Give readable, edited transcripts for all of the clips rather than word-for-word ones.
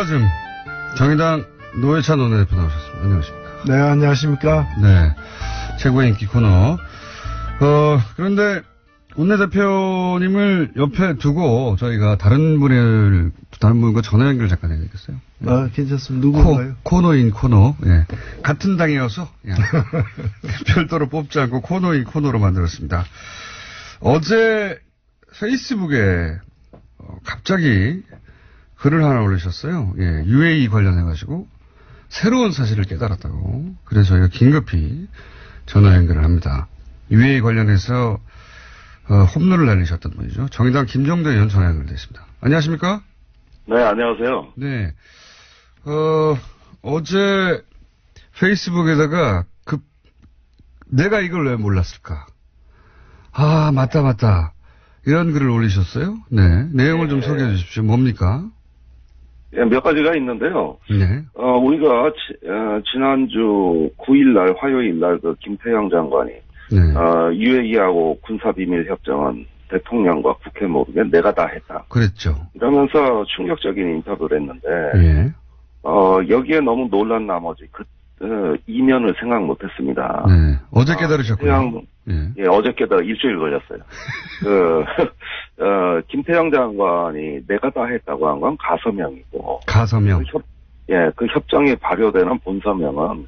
코너가즘 정의당 노회찬 원내대표 나오셨습니다. 안녕하십니까? 네, 안녕하십니까? 네, 최고의 인기 코너. 그런데 원내대표님을 옆에 두고 저희가 다른 분과 전화 연결 잠깐 해야 되겠어요? 네. 아, 괜찮습니다. 누구인가요? 코너인 코너. 예. 같은 당이어서 예. 별도로 뽑지 않고 코너인 코너로 만들었습니다. 어제 페이스북에 갑자기 글을 하나 올리셨어요. 예, UAE 관련해가지고 새로운 사실을 깨달았다고. 그래서 저희가 긴급히 전화 연결을 합니다. UAE 관련해서 홈런을 날리셨던 분이죠. 정의당 김종대 의원 전화 연결됐습니다. 안녕하십니까? 네, 안녕하세요. 네. 어제 페이스북에다가 내가 이걸 왜 몰랐을까? 아, 맞다. 이런 글을 올리셨어요? 네. 내용을 좀 소개해 주십시오. 뭡니까? 예, 몇 가지가 있는데요. 네. 우리가, 지난주 9일날, 화요일날 김태형 장관이, 네. UAE하고 군사비밀협정은 대통령과 국회 모르게 내가 다 했다. 그랬죠. 이러면서 충격적인 인터뷰를 했는데, 예. 여기에 너무 놀란 나머지 이면을 생각 못 했습니다. 네. 어제 깨달으셨군요. 예, 어제 깨달아 일주일 걸렸어요. 김태형 장관이 내가 다 했다고 한 건 가서명이고. 가서명. 그 협정이 발효되는 본서명은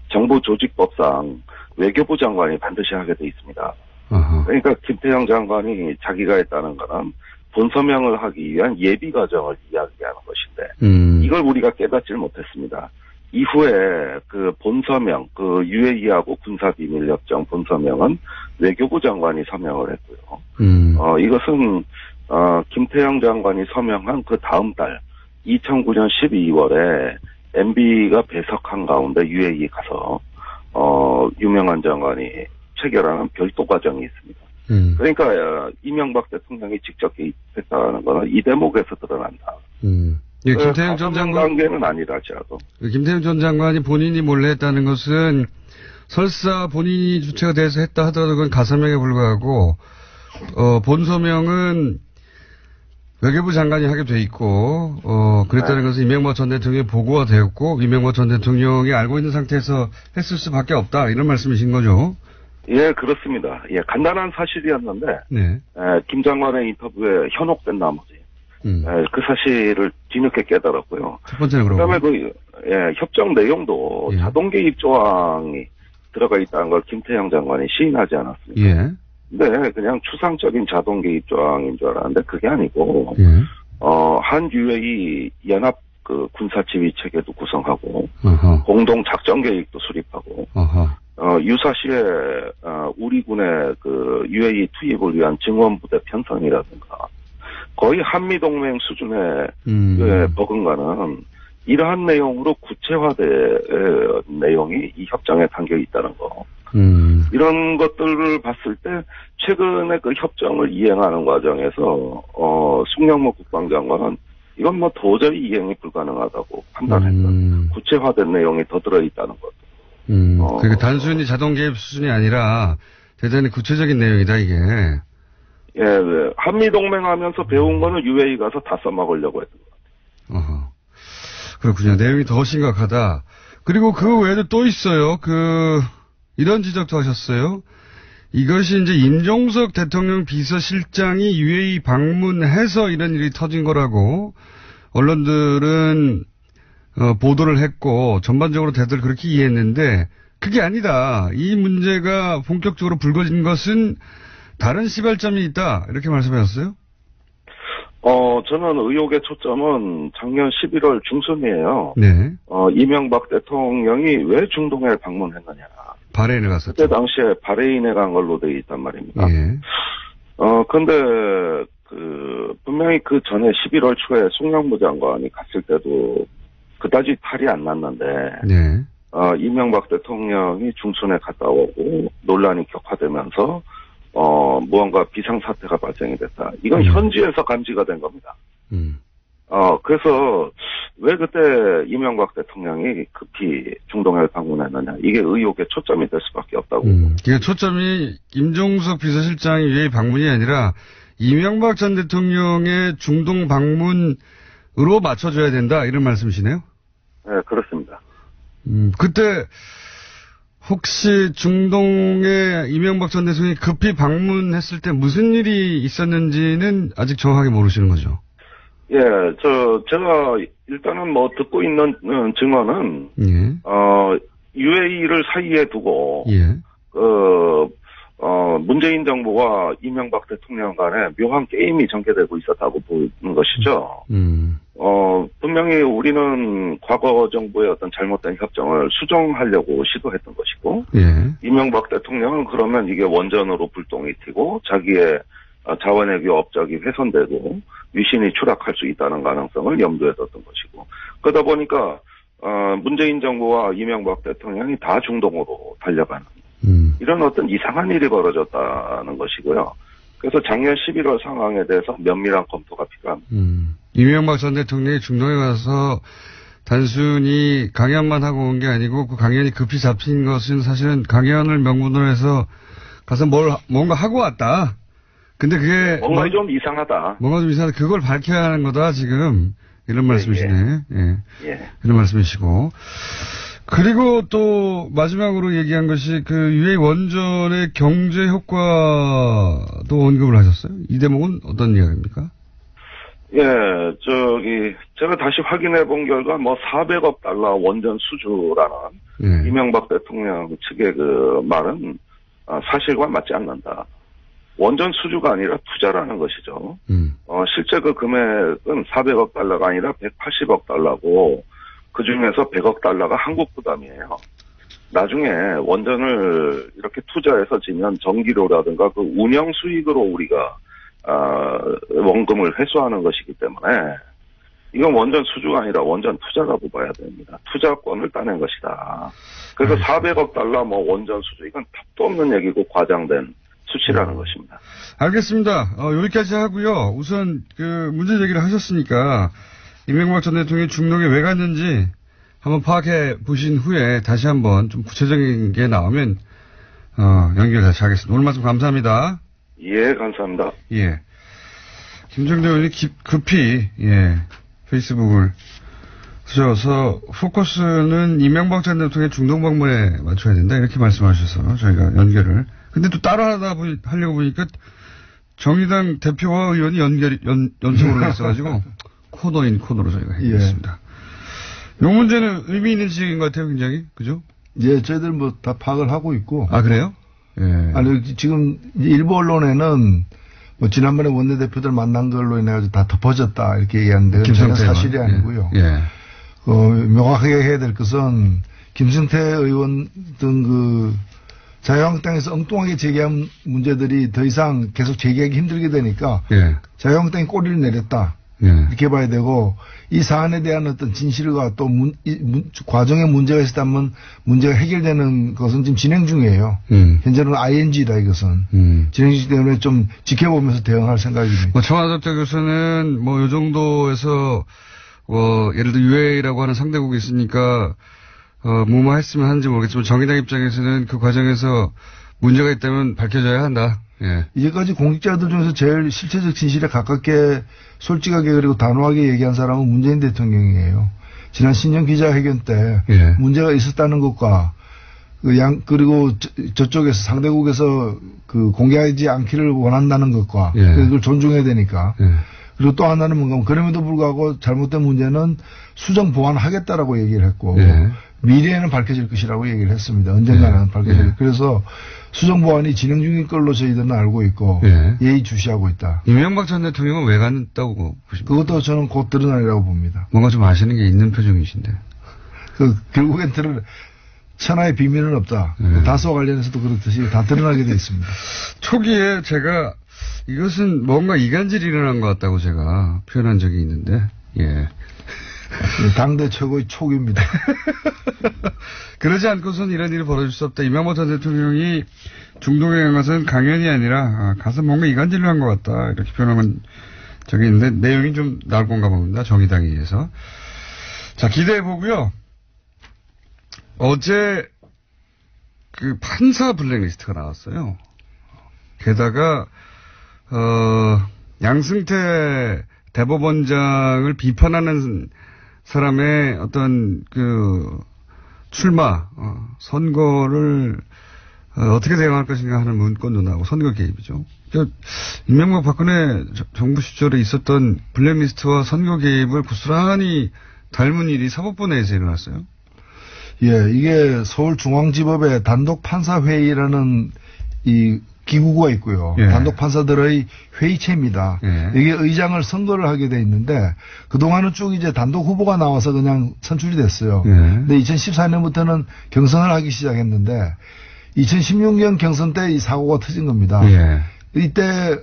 정부조직법상 외교부 장관이 반드시 하게 돼 있습니다. 어허. 그러니까 김태형 장관이 자기가 했다는 거는 본서명을 하기 위한 예비 과정을 이야기하는 것인데 이걸 우리가 깨닫질 못했습니다. 이후에 그 본서명, 그 UAE하고 군사비밀협정 본서명은 외교부 장관이 서명을 했고요. 이것은 김태형 장관이 서명한 그 다음 달 2009년 12월에 MB가 배석한 가운데 UAE 가서 유명한 장관이 체결하는 별도 과정이 있습니다. 그러니까 이명박 대통령이 직접 개입했다는 것은 이 대목에서 드러난다. 예, 김태형 전 장관 단계는 아니라지라도. 김태형 전 장관이 본인이 몰래 했다는 것은 설사 본인이 주체가 돼서 했다 하더라도 그건 가서명에 불과하고 본서명은 외교부 장관이 하게 돼 있고 그랬다는 것은 이명박 전 대통령이 보고가 되었고 이명박 전 대통령이 알고 있는 상태에서 했을 수밖에 없다 이런 말씀이신 거죠? 예, 그렇습니다. 예, 간단한 사실이었는데 네. 김 장관의 인터뷰에 현혹된 나머지 그 사실을 뒤늦게 깨달았고요. 첫 번째는 그다음에 협정 내용도 자동 개입 조항이 들어가 있다는 걸 김태형 장관이 시인하지 않았습니까? 예. 네, 그냥 추상적인 자동 개입 조항인 줄 알았는데 그게 아니고 한 UAE 연합 그 군사 지휘 체계도 구성하고 공동 작전 계획도 수립하고 유사시에 우리 군의 그 UAE 투입을 위한 증원부대 편성이라든가 거의 한미동맹 수준의 버금가는 이러한 내용으로 구체화된 내용이 이 협정에 담겨 있다는 거. 이런 것들을 봤을 때 최근에 그 협정을 이행하는 과정에서 송영무 국방장관은 이건 뭐 도저히 이행이 불가능하다고 판단했던 구체화된 내용이 더 들어있다는 것. 그러니까 단순히 자동 개입 수준이 아니라 대단히 구체적인 내용이다 이게. 예, 네. 한미동맹 하면서 배운 거는 UAE 가서 다 써먹으려고 했던 것 같아요. 그렇군요. 내용이 더 심각하다. 그리고 그 외에도 또 있어요. 이런 지적도 하셨어요. 이것이 이제 임종석 대통령 비서실장이 UAE 방문해서 이런 일이 터진 거라고 언론들은 보도를 했고 전반적으로 다들 그렇게 이해했는데 그게 아니다. 이 문제가 본격적으로 불거진 것은 다른 시발점이 있다. 이렇게 말씀하셨어요? 저는 의혹의 초점은 작년 11월 중순이에요. 네. 이명박 대통령이 왜 중동에 방문했느냐. 바레인에 갔었죠. 그때 당시에 바레인에 간 걸로 되어 있단 말입니다. 예. 근데 분명히 그 전에 11월 초에 송영무 장관이 갔을 때도 그다지 탈이 안 났는데. 네. 이명박 대통령이 중순에 갔다 오고 논란이 격화되면서 무언가 비상사태가 발생이 됐다. 이건 현지에서 감지가 된 겁니다. 그래서 왜 그때 이명박 대통령이 급히 중동에 방문했느냐. 이게 의혹의 초점이 될 수밖에 없다고. 이게 초점이 임종석 비서실장의 방문이 아니라 이명박 전 대통령의 중동 방문 맞춰줘야 된다 이런 말씀이시네요? 네, 그렇습니다. 그때 혹시 중동에 이명박 전 대통령이 급히 방문했을 때 무슨 일이 있었는지는 아직 정확하게 모르시는 거죠? 예, 제가 일단은 뭐 듣고 있는 증언은, 예. UAE를 사이에 두고, 예. 문재인 정부와 이명박 대통령 간에 묘한 게임이 전개되고 있었다고 보는 것이죠. 분명히 우리는 과거 정부의 어떤 잘못된 협정을 수정하려고 시도했던 것이고, 예. 이명박 대통령은 그러면 이게 원전으로 불똥이 튀고, 자기의 자원외교 업적이 훼손되고, 위신이 추락할 수 있다는 가능성을 염두에 뒀던 것이고, 그러다 보니까, 문재인 정부와 이명박 대통령이 다 중동으로 달려가는, 이런 어떤 이상한 일이 벌어졌다는 것이고요. 그래서 작년 11월 상황에 대해서 면밀한 검토가 필요합니다. 이명박 전 대통령이 중동에 가서 단순히 강연만 하고 온 게 아니고 그 강연이 급히 잡힌 것은 사실은 강연을 명분으로 해서 가서 뭔가 하고 왔다. 근데 그게 뭔가 좀 이상하다. 뭔가 좀 이상하다. 그걸 밝혀야 하는 거다 지금 이런 말씀이시네. 예. 이런 말씀이시고. 그리고 또 마지막으로 얘기한 것이 그 UAE 원전의 경제 효과도 언급을 하셨어요. 이 대목은 어떤 이야기입니까? 예, 제가 다시 확인해 본 결과 400억 달러 원전 수주라는 이명박 대통령 측의 그 말은 사실과 맞지 않는다. 원전 수주가 아니라 투자라는 것이죠. 실제 그 금액은 400억 달러가 아니라 180억 달러고 그 중에서 100억 달러가 한국 부담이에요. 나중에 원전을 이렇게 투자해서 지면 전기료라든가 그 운영 수익으로 우리가 원금을 회수하는 것이기 때문에 이건 원전 수주가 아니라 원전 투자라고 봐야 됩니다. 투자권을 따낸 것이다. 그래서 400억 달러 원전 수주 이건 답도 없는 얘기고 과장된 수치라는 것입니다. 알겠습니다. 여기까지 하고요. 우선 그 문제 제기를 하셨으니까 이명박 전 대통령이 중동에 왜 갔는지 한번 파악해 보신 후에 다시 한번 좀 구체적인 게 나오면 연결 다시 하겠습니다. 오늘 말씀 감사합니다. 예, 감사합니다. 예. 김정대 의원이 급히 페이스북을 쓰셔서 포커스는 이명박 전 대통령의 중동 방문에 맞춰야 된다 이렇게 말씀하셔서 저희가 연결을. 근데 또 따로 하려고 보니까 정의당 대표와 의원이 연속으로 했어가지고 코너인 코너로 저희가 했습니다. 이 문제는 의미 있는 지적인 것 같아요, 굉장히. 그죠? 예, 저희들 다 파악을 하고 있고. 아, 그래요? 예. 아니, 지금 일부 언론에는 지난번에 원내대표들 만난 걸로 인해서 다 덮어졌다 이렇게 얘기하는데 그건 사실이 아니고요. 예. 명확하게 해야 될 것은 김승태 의원 등 자유한국당에서 엉뚱하게 제기한 문제들이 더 이상 계속 제기하기 힘들게 되니까 자유한국당이 꼬리를 내렸다. 이렇게 봐야 되고 이 사안에 대한 어떤 진실과 또 과정에 문제가 있었다면 문제가 해결되는 것은 지금 진행 중이에요. 현재는 ING다 이것은. 진행 중이기 때문에 좀 지켜보면서 대응할 생각입니다. 청와대 쪽에서는 이 정도에서 예를 들어 UAE라고 하는 상대국이 있으니까 무마했으면 하는지 모르겠지만 정의당 입장에서는 그 과정에서 문제가 있다면 밝혀져야 한다. 예. 이제까지 공직자들 중에서 제일 실체적 진실에 가깝게 솔직하게 그리고 단호하게 얘기한 사람은 문재인 대통령이에요. 지난 신년 기자회견 때 문제가 있었다는 것과 그리고 저쪽에서 상대국에서 공개하지 않기를 원한다는 것과 그걸 존중해야 되니까. 그리고 또 하나는 뭔가 그럼에도 불구하고 잘못된 문제는 수정 보완하겠다라고 얘기를 했고 미래에는 밝혀질 것이라고 얘기를 했습니다. 언젠가는 밝혀질. 그래서 수정 보완이 진행 중인 걸로 저희들은 알고 있고 예의주시하고 있다. 이명박 전 대통령은 왜 갔다고 보십니까? 그것도 저는 곧 드러나리라고 봅니다. 뭔가 좀 아시는 게 있는 표정이신데. 결국엔 천하의 비밀은 없다. 다수와 관련해서도 그렇듯이 다 드러나게 돼 있습니다. 초기에 제가 이것은 뭔가 이간질이 일어난 것 같다고 제가 표현한 적이 있는데, 당대 최고의 촉입니다. 그러지 않고선 이런 일이 벌어질 수 없다. 이명박 전 대통령이 중동에 간 것은 강연이 아니라 가서 뭔가 이간질을 한 것 같다. 이렇게 표현한 적이 있는데 내용이 좀 나올 건가 봅니다. 정의당에 의해서. 자, 기대해 보고요. 어제 판사 블랙리스트가 나왔어요. 게다가 양승태 대법원장을 비판하는 사람의 어떤 출마, 선거를 어떻게 대응할 것인가 하는 문건도 나오고 선거 개입이죠. 이명박 박근혜 정부 시절에 있었던 블랙리스트와 선거 개입을 고스란히 닮은 일이 사법부 내에서 일어났어요. 예, 이게 서울중앙지법의 단독판사회의라는 이 기구가 있고요. 예. 단독판사들의 회의체입니다. 예. 이게 의장을 선거를 하게 돼 있는데 그동안은 쭉 이제 단독 후보가 나와서 그냥 선출이 됐어요. 예. 근데 2014년부터는 경선을 하기 시작했는데 2016년 경선 때 이 사고가 터진 겁니다. 예. 이때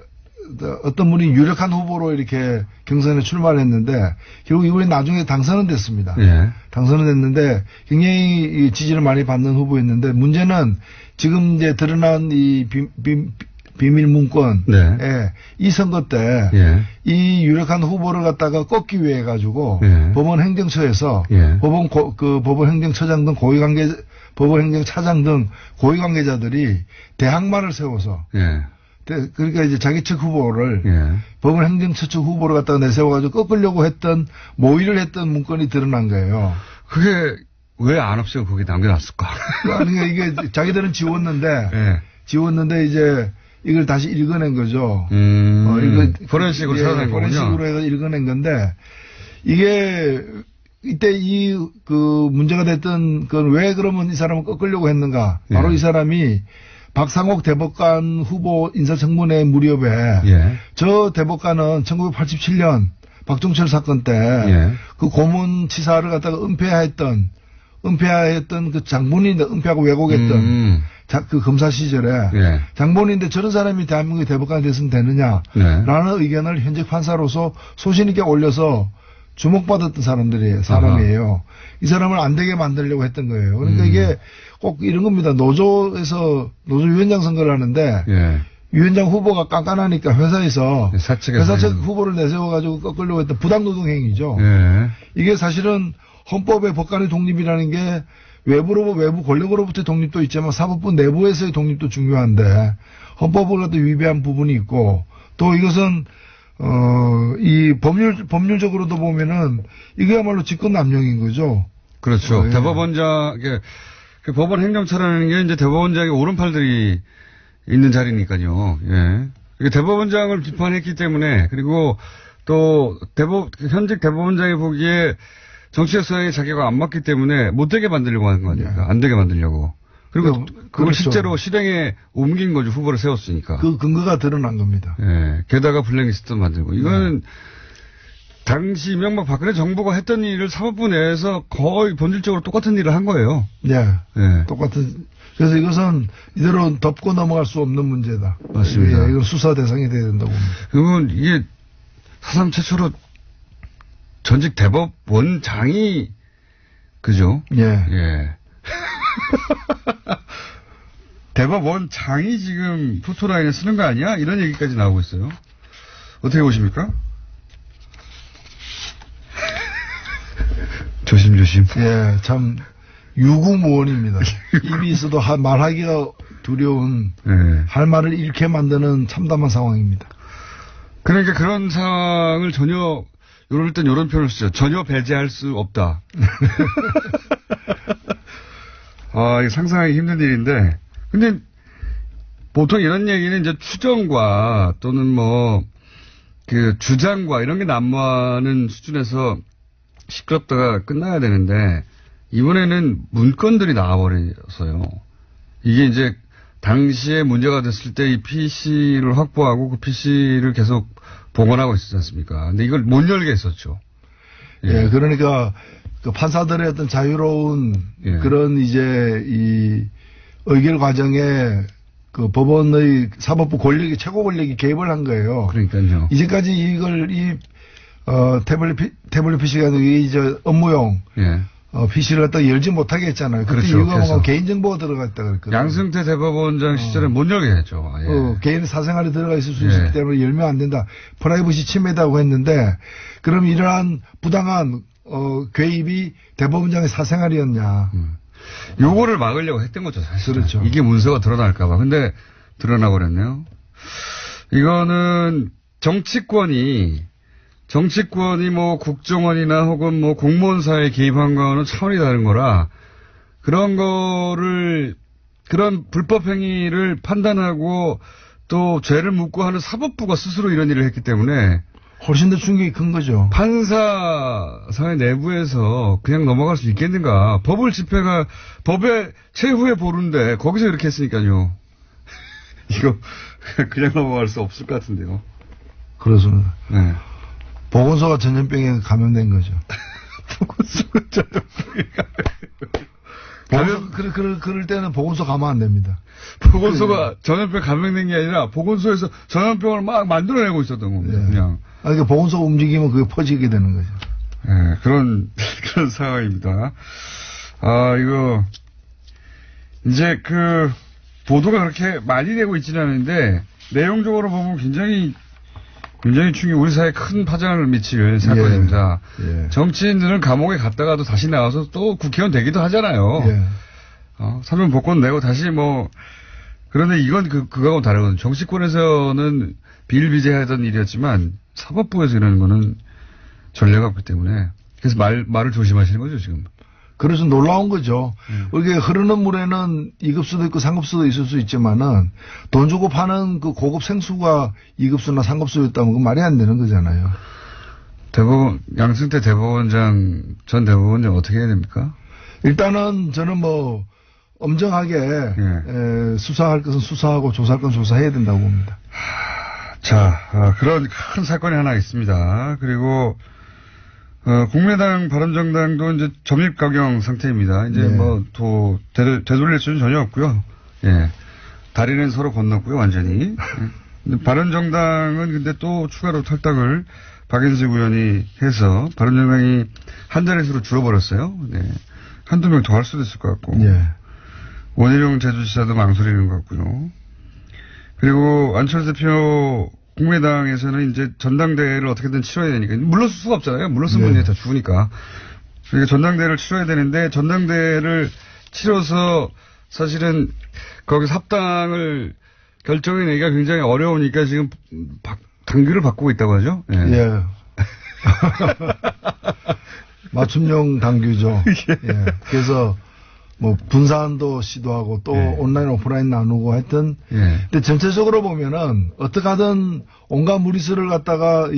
어떤 분이 유력한 후보로 이렇게 경선에 출마를 했는데 결국 이분이 나중에 당선은 됐습니다. 예. 당선은 됐는데 굉장히 지지를 많이 받는 후보였는데 문제는 지금 이제 드러난 이 비밀 문건에 네. 이 선거 때 이 유력한 후보를 갖다가 꺾기 위해 가지고 법원 행정처에서 법원 행정처장 등 법원 행정차장 등 고위 관계자들이 대항마를 세워서 그러니까 이제 자기 측 후보를 법원 행정처 측 후보를 갖다가 내세워가지고 꺾으려고 했던 모의를 했던 문건이 드러난 거예요. 그게 왜 안 없애고 거기 남겨놨을까? 그러니까 이게 자기들은 지웠는데 이제 이걸 다시 읽어낸 거죠. 포렌식으로 찾아낸 거군요. 포렌식으로 해서 읽어낸 건데 이게 이때 문제가 됐던 건 왜 그러면 이 사람을 꺾으려고 했는가? 바로 이 사람이 박상옥 대법관 후보 인사청문회 무렵에 저 대법관은 1987년 박종철 사건 때 그 고문치사를 갖다가 은폐했던 그 장본인인데 은폐하고 왜곡했던 그 검사 시절에 장본인인데 저런 사람이 대한민국의 대법관이 됐으면 되느냐라는 의견을 현직 판사로서 소신 있게 올려서 주목받았던 사람이에요. 이 사람을 안 되게 만들려고 했던 거예요. 그러니까 이게 꼭 이런 겁니다. 노조 위원장 선거를 하는데 위원장 후보가 깐깐하니까 회사 측 후보를 내세워가지고 꺾으려고 했던 부당노동 행위죠. 이게 사실은 헌법의 법관의 독립이라는 게 외부 권력으로부터의 독립도 있지만 사법부 내부에서의 독립도 중요한데 헌법을 갖다 위배한 부분이 있고 또 이것은 이 법률적으로도 보면은 이거야말로 직권남용인 거죠. 그렇죠. 그 법원 행정처라는 게 이제 대법원장의 오른팔들이 있는 자리니까요. 대법원장을 비판했기 때문에 그리고 또 현직 대법원장이 보기에 정치적 성향의 자기가 안 맞기 때문에 못되게 만들려고 하는 거 아닙니까? 안 되게 만들려고. 그리고 그걸 그렇죠. 실제로 실행에 옮긴 거죠. 후보를 세웠으니까. 그 근거가 드러난 겁니다. 게다가 블랙리스트도 만들고. 이거는 당시 이명박 박근혜 정부가 했던 일을 사법부 내에서 거의 본질적으로 똑같은 일을 한 거예요. 똑같은. 그래서 이것은 이대로 덮고 넘어갈 수 없는 문제다. 맞습니다. 이건 수사 대상이 돼야 된다고 봅니다. 그러면 이게 사상 최초로 전직 대법원장이 그죠? 대법원장이 지금 포토라인에 쓰는 거 아니야? 이런 얘기까지 나오고 있어요. 어떻게 보십니까? 조심조심. 참 유구무원입니다. 입이 있어도 말하기가 두려운 할 말을 잃게 만드는 참담한 상황입니다. 그러니까 그런 상황을 전혀 이럴 땐 이런 표현을 쓰죠. 전혀 배제할 수 없다. 이게 상상하기 힘든 일인데, 근데 보통 이런 얘기는 이제 추정과 또는 주장과 이런 게 난무하는 수준에서 시끄럽다가 끝나야 되는데, 이번에는 문건들이 나와버려서요. 이게 이제 당시에 문제가 됐을 때 이 PC를 확보하고 그 PC를 계속 복원하고 있었지 않습니까? 근데 이걸 못 열게 했었죠. 그러니까 그 판사들의 어떤 자유로운 그런 이제 이 의결 과정에 그 법원의 사법부 최고 권력이 개입을 한 거예요. 그러니까요. 이제까지 이걸 태블릿 PC가 이제 업무용 PC를 갖다 열지 못하게 했잖아요. 그렇죠. 이유가 개인정보가 들어가 있다 그랬거든요. 양승태 대법원장 시절에 못 열게 했죠. 개인 사생활이 들어가 있을 수 있기 때문에 열면 안 된다. 프라이버시 침해다고 했는데 그럼 이러한 부당한 개입이 대법원장의 사생활이었냐. 요거를 막으려고 했던 거죠, 사실. 그렇죠. 이게 문서가 드러날까봐. 근데 드러나버렸네요. 이거는 정치권이 정치권이 뭐 국정원이나 혹은 뭐 공무원사에 개입한 거는 차원이 다른 거라 그런 거를 그런 불법 행위를 판단하고 또 죄를 묻고 하는 사법부가 스스로 이런 일을 했기 때문에 훨씬 더 충격이 큰 거죠. 판사사회 내부에서 그냥 넘어갈 수 있겠는가. 법을 집행할 법의 최후의 보루인데 거기서 이렇게 했으니까요. 이거 그냥 넘어갈 수 없을 것 같은데요. 그렇습니다. 네. 보건소가 전염병에 감염된 거죠. 보건소가 전염병에 그럴 때는 보건소 가면 안 됩니다. 보건소가 전염병 감염된 게 아니라 보건소에서 전염병을 막 만들어내고 있었던 겁니다. 네. 그냥. 그러니까 보건소가 움직이면 그게 퍼지게 되는 거죠. 네, 그런 상황입니다. 이거, 이제 보도가 그렇게 많이 되고 있지는 않은데, 내용적으로 보면 굉장히 우리 사회에 큰 파장을 미칠 사건입니다. 예. 정치인들은 감옥에 갔다가도 다시 나와서 또 국회의원 되기도 하잖아요. 예. 사면 복권 내고 다시 그런데 이건 그거하고 다르거든요. 정치권에서는 비일비재하던 일이었지만 사법부에서 이러는 거는 전례가 없기 때문에 그래서 말을 조심하시는 거죠, 지금. 그래서 놀라운 거죠. 이게 흐르는 물에는 2급수도 있고 3급수도 있을 수 있지만은 돈 주고 파는 그 고급 생수가 2급수나 3급수였다면 그 말이 안 되는 거잖아요. 양승태 전 대법원장 어떻게 해야 됩니까? 일단은 저는 엄정하게 수사할 것은 수사하고 조사할 건 조사해야 된다고 봅니다. 자, 그런 큰 사건이 하나 있습니다. 그리고 국민의당 바른정당도 이제 점입가경 상태입니다. 이제 되돌릴 수는 전혀 없고요. 예. 다리는 서로 건넜고요, 완전히. 근데 바른정당은 근데 또 추가로 탈당을 박인수 의원이 해서 바른정당이 한 자릿수로 줄어버렸어요. 네. 한두 명 더 할 수도 있을 것 같고. 예. 원희룡 제주지사도 망설이는 것 같고요. 그리고 안철수 대표 국민의당에서는 이제 전당대회를 어떻게든 치러야 되니까 물러설 수가 없잖아요. 물러서면 이제 다 죽으니까. 그러니까 전당대회를 치러야 되는데 전당대회를 치러서 사실은 거기서 합당을 결정해내기가 굉장히 어려우니까 지금 당규를 바꾸고 있다고 하죠. 예. 예. 맞춤형 당규죠. 예. 그래서 분산도 시도하고 또 온라인 오프라인 나누고 하여튼 근데 전체적으로 보면은 어떻게 하든 온갖 무리수를 갖다가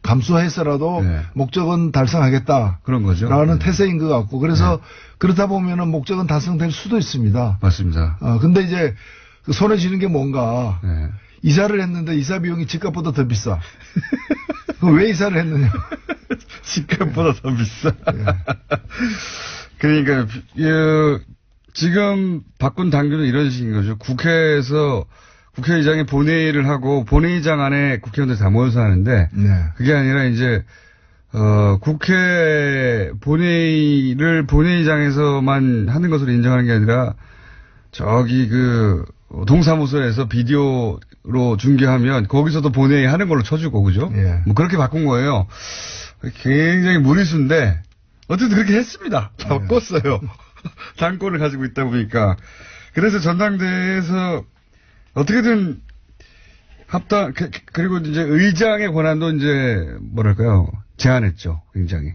감수해서라도 목적은 달성하겠다. 그런 거죠. 라는 태세인 것 같고 그래서 그렇다 보면은 목적은 달성될 수도 있습니다. 맞습니다. 근데 이제 손에 쥐는 게 뭔가 이사를 했는데 이사 비용이 집값보다 더 비싸. 그럼 왜 이사를 했느냐? 집값보다 더 비싸. 그러니까 지금 바꾼 당규는 이런 식인 거죠. 국회에서 국회의장이 본회의를 하고 본회의장 안에 국회의원들 다 모여서 하는데 그게 아니라 이제 국회 본회의를 본회의장에서만 하는 것으로 인정하는 게 아니라 저기 동사무소에서 비디오로 중계하면 거기서도 본회의 하는 걸로 쳐주고 그죠? 그렇게 바꾼 거예요. 굉장히 무리수인데 어쨌든 그렇게 했습니다. 바꿨어요. 당권을 가지고 있다 보니까. 그래서 전당대회에서 어떻게든 그리고 이제 의장의 권한도 이제 제한했죠. 굉장히.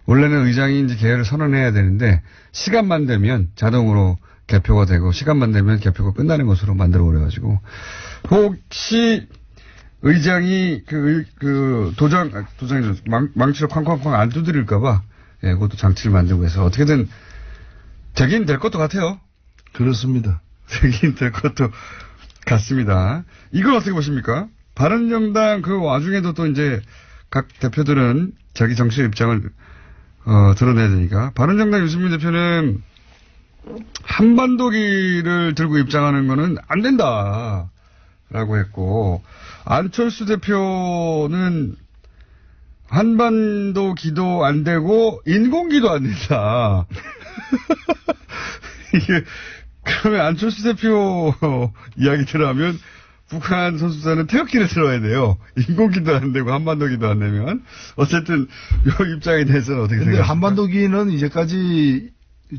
원래는 의장이 이제 개회를 선언해야 되는데 시간만 되면 자동으로 개표가 되고 시간만 되면 개표가 끝나는 것으로 만들어 버려가지고 혹시 의장이 망치로 쾅쾅쾅 안 두드릴까봐 그것도 장치를 만들고 해서 어떻게든 되긴 될 것도 같아요. 그렇습니다. 되긴 될 것도 같습니다. 이걸 어떻게 보십니까? 바른정당 와중에도 또 이제 각 대표들은 자기 정치적 입장을 드러내야 되니까 바른정당 유승민 대표는 한반도기를 들고 입장하는 거는 안 된다라고 했고 안철수 대표는 한반도기도 안 되고 인공기도 안 된다. 이게 그러면 안철수 대표 이야기대로 하면 북한 선수단은 태극기를 들어야 돼요. 인공기도 안 되고 한반도기도 안 되면 어쨌든 이 입장에 대해서는 어떻게 생각하십니까? 한반도기는 이제까지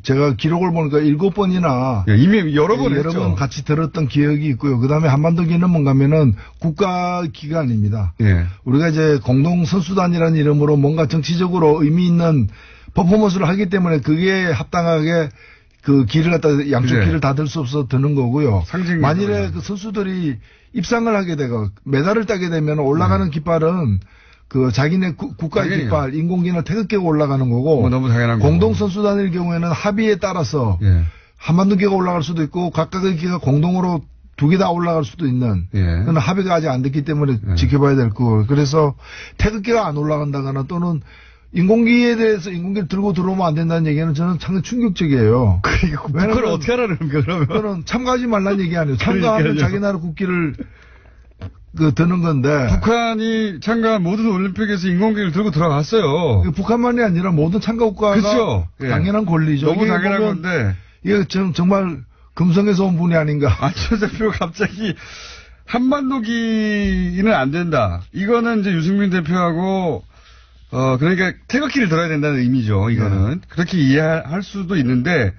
제가 기록을 보니까 7번이나. 예, 이미 여러 번 했죠. 여러 번 같이 들었던 기억이 있고요. 그 다음에 한반도기는 뭔가면은 국가기관입니다. 예. 우리가 이제 공동선수단이라는 이름으로 뭔가 정치적으로 의미 있는 퍼포먼스를 하기 때문에 그게 합당하게 그 길을 갖다 양쪽 네. 길을 다 들 수 없어 드는 거고요. 만일에 그 선수들이 입상을 하게 되고 메달을 따게 되면 올라가는 깃발은 그 자기네 국가의 당연히요. 깃발, 인공기는 태극기가 올라가는 거고 너무 당연한 공동선수단일 경우에는 합의에 따라서 예. 한반도기가 올라갈 수도 있고 각각의 기가 공동으로 2개 다 올라갈 수도 있는 예. 그건 합의가 아직 안 됐기 때문에 예. 지켜봐야 될 거고 그래서 태극기가 안 올라간다거나 또는 인공기에 대해서 인공기를 들고 들어오면 안 된다는 얘기는 저는 상당히 충격적이에요. 그걸 어떻게 하라는 거예요, 그러면? 그거는 참가하지 말라는 얘기 아니에요. 참가하면 자기 나라 국기를 드는 건데. 북한이 참가한 모든 올림픽에서 인공기를 들고 들어갔어요. 북한만이 아니라 모든 참가국가가 그렇죠. 당연한 권리죠. 너무 당연한 건데. 이게 정말 금성에서 온 분이 아닌가. 안철수 대표가 갑자기 한반도기는 안 된다. 이거는 이제 유승민 대표하고 그러니까 태극기를 들어야 된다는 의미죠, 이거는. 네. 그렇게 이해할 수도 있는데,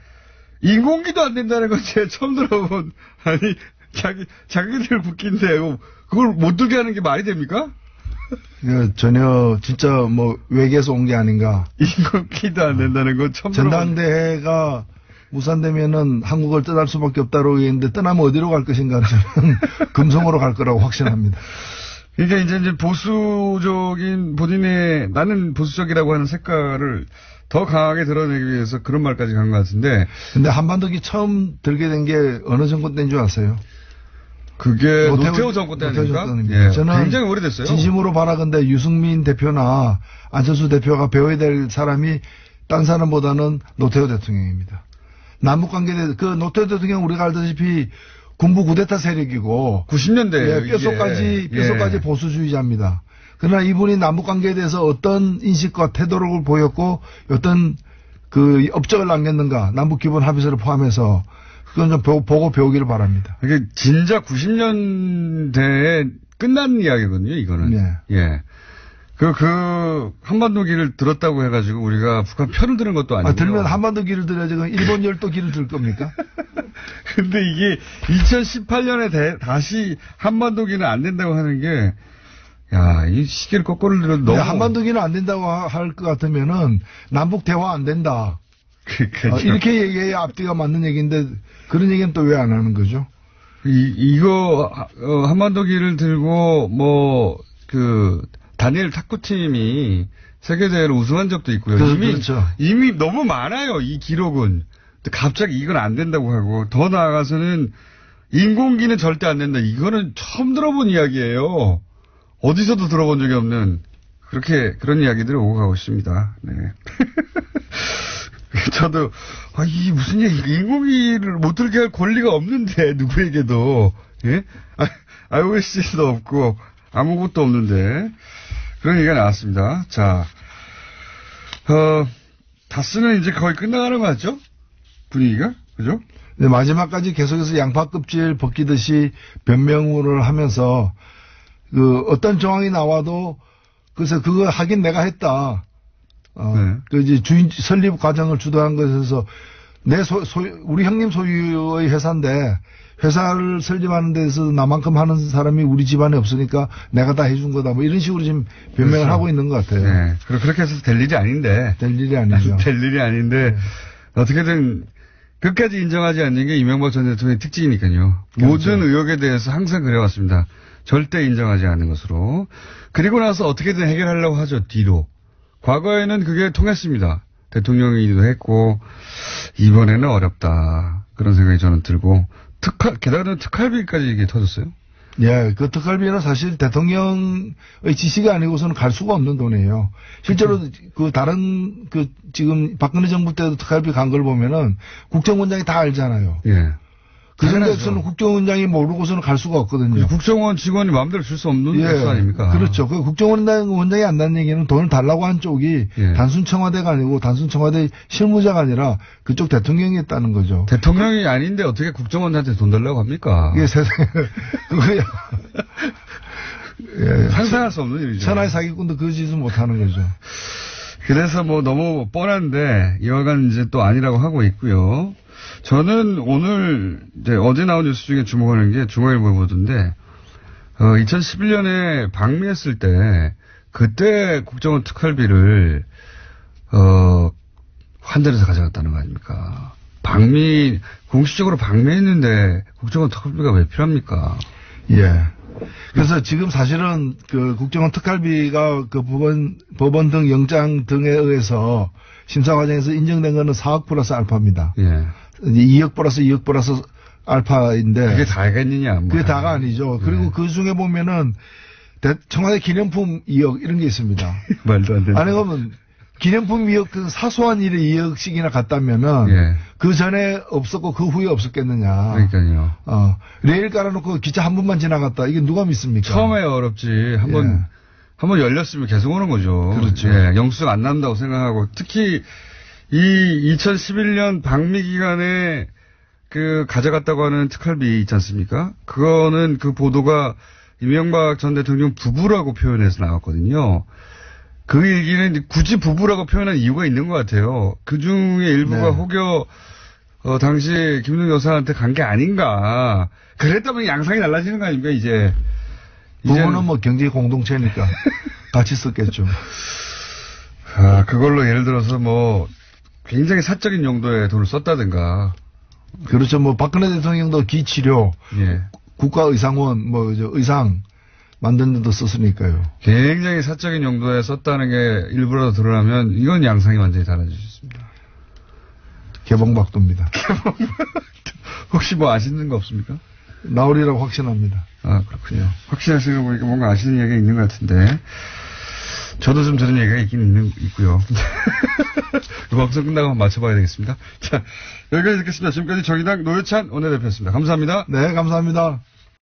인공기도 안 된다는 건 제가 처음 들어본, 아니, 자기들 국기인데, 그걸 못 들게 하는 게 말이 됩니까? 전혀, 진짜 뭐, 외계에서 온 게 아닌가. 인공기도 안 된다는 건 처음 들어본. 전당대회가 무산되면은 한국을 떠날 수밖에 없다고 얘기했는데, 떠나면 어디로 갈 것인가, 저는 금성으로 갈 거라고 확신합니다. 그러니까 이제 보수적인 본인의 나는 보수적이라고 하는 색깔을 더 강하게 드러내기 위해서 그런 말까지 간 것 같은데. 근데 한반도기 처음 들게 된 게 어느 정권 때인 줄 아세요? 그게 노태우 정권 때 아닙니까? 예, 저는 굉장히 오래됐어요. 진심으로 바라건대 유승민 대표나 안철수 대표가 배워야 될 사람이 딴 사람보다는 노태우 대통령입니다. 남북관계에 대해서 그 노태우 대통령 우리가 알다시피 군부 쿠데타 세력이고 90년대 예, 뼛속까지 보수주의자입니다. 그러나 이분이 남북 관계에 대해서 어떤 인식과 태도를 보였고 어떤 그 업적을 남겼는가 남북 기본 합의서를 포함해서 그건 좀 보고 배우기를 바랍니다. 이게 진짜 90년대에 끝난 이야기거든요, 이거는. 네. 예. 한반도기를 들었다고 해가지고 우리가 북한 편을 드는 것도 아니고. 들면 한반도기를 들어야지, 일본 열도기를 들 겁니까? 근데 이게 2018년에 다시 한반도기는 안 된다고 하는 게, 야, 이 시계를 거꾸로 들어도 너무. 한반도기는 안 된다고 할 것 같으면은 남북 대화 안 된다. 이렇게 얘기해야 앞뒤가 맞는 얘기인데 그런 얘기는 또 왜 안 하는 거죠? 이거, 한반도기를 들고 다니엘 탁구팀이 세계대회를 우승한 적도 있고요. 그렇죠. 이미 너무 많아요, 이 기록은. 근데 갑자기 이건 안 된다고 하고, 더 나아가서는 인공기는 절대 안 된다. 이거는 처음 들어본 이야기예요. 어디서도 들어본 적이 없는, 그런 이야기들이 오고 가고 있습니다. 네. 저도, 이게 무슨 얘기, 인공기를 못 들게 할 권리가 없는데, 누구에게도. 예? iOS도 없고, 아무것도 없는데. 그런 얘기가 나왔습니다. 자, 다스는 이제 거의 끝나가는 거 같죠? 분위기가? 그죠? 네, 마지막까지 계속해서 양파 껍질 벗기듯이 변명을 하면서, 어떤 정황이 나와도, 그래서 그거 하긴 내가 했다. 네. 이제 설립 과정을 주도한 것에서, 우리 형님 소유의 회사인데, 회사를 설립하는 데서 나만큼 하는 사람이 우리 집안에 없으니까 내가 다 해준 거다. 뭐 이런 식으로 지금 변명을 그렇죠. 하고 있는 것 같아요. 네. 그렇게 해서 될 일이 아닌데. 될 일이 아니죠. 될 일이 아닌데. 네. 어떻게든 끝까지 인정하지 않는 게 이명박 전 대통령의 특징이니까요. 그렇죠. 모든 의혹에 대해서 항상 그래왔습니다. 절대 인정하지 않는 것으로. 그리고 나서 어떻게든 해결하려고 하죠. 뒤로. 과거에는 그게 통했습니다. 대통령이기도 했고 이번에는 어렵다. 그런 생각이 저는 들고. 게다가 특활비까지 이게 터졌어요? 예, 그 특활비는 사실 대통령의 지시가 아니고서는 갈 수가 없는 돈이에요. 실제로 다른 지금 박근혜 정부 때도 특활비 간 걸 보면은 국정원장이 다 알잖아요. 예. 그 정도에서는 국정원장이 모르고서는 갈 수가 없거든요. 국정원 직원이 마음대로 줄 수 없는 것 아닙니까? 그렇죠. 그 국정원장이 안다는 얘기는 돈을 달라고 한 쪽이 단순 청와대가 아니고 단순 청와대 실무자가 아니라 그쪽 대통령이 했다는 거죠. 대통령이 아닌데 어떻게 국정원한테 돈 달라고 합니까? 이게 세상에 그거야. 상상할 수 없는 일이죠. 천하의 사기꾼도 그 짓은 못 하는 거죠. 그래서 뭐 너무 뻔한데 이와간 이제 또 아니라고 하고 있고요. 저는 오늘 이제 어제 나온 뉴스 중에 주목하는 게 중앙일보에 보던데 2011년에 방미했을 때 그때 국정원 특활비를 환전해서 가져갔다는 거 아닙니까? 공식적으로 방미했는데 국정원 특활비가 왜 필요합니까? 예. 그래서 지금 사실은 그 국정원 특활비가 그 법원 등 영장 등에 의해서 심사 과정에서 인정된 거는 4억 플러스 알파입니다. 예. 2억 플러스 2억 플러스 알파인데. 그게 다겠느냐? 그게 다가 아니죠. 그리고 예. 그 중에 보면은 청와대 기념품 2억 이런 게 있습니다. 말도 안 된다. 아니 그러면 기념품 2억 그 사소한 일에 2억씩이나 갔다면은 예. 그 전에 없었고 그 후에 없었겠느냐. 그러니까요. 레일 깔아놓고 기차 한 번만 지나갔다. 이게 누가 믿습니까? 처음에 어렵지. 한번 열렸으면 계속 오는 거죠. 그렇죠. 예. 영수증 안 난다고 생각하고 특히 이 2011년 방미 기간에 그 가져갔다고 하는 특활비 있지 않습니까? 그거는 그 보도가 이명박 전 대통령 부부라고 표현해서 나왔거든요. 그 얘기는 굳이 부부라고 표현한 이유가 있는 것 같아요. 그 중에 일부가 네. 혹여 당시 김웅 여사한테 간 게 아닌가. 그랬다면 양상이 달라지는 거 아닙니까 이제. 부부는 뭐 경제 공동체니까 같이 썼겠죠. 그걸로 예를 들어서 뭐 굉장히 사적인 용도의 돈을 썼다든가. 그렇죠. 뭐 박근혜 대통령도 기치료, 예. 국가의상원, 의상 만드는 데도 썼으니까요. 굉장히 사적인 용도에 썼다는 게 일부라도 드러나면 이건 양상이 완전히 달라질 수 있습니다. 개봉박도입니다. 혹시 뭐 아시는 거 없습니까? 나오리라고 확신합니다. 아, 그렇군요. 확신하시는 거 보니까 뭔가 아시는 얘기가 있는 것 같은데. 저도 좀 들은 얘기가 있고요. 방송 끝나고 한번 맞춰봐야 되겠습니다. 자, 여기까지 듣겠습니다. 지금까지 정의당 노회찬 원내대표였습니다. 감사합니다. 네, 감사합니다.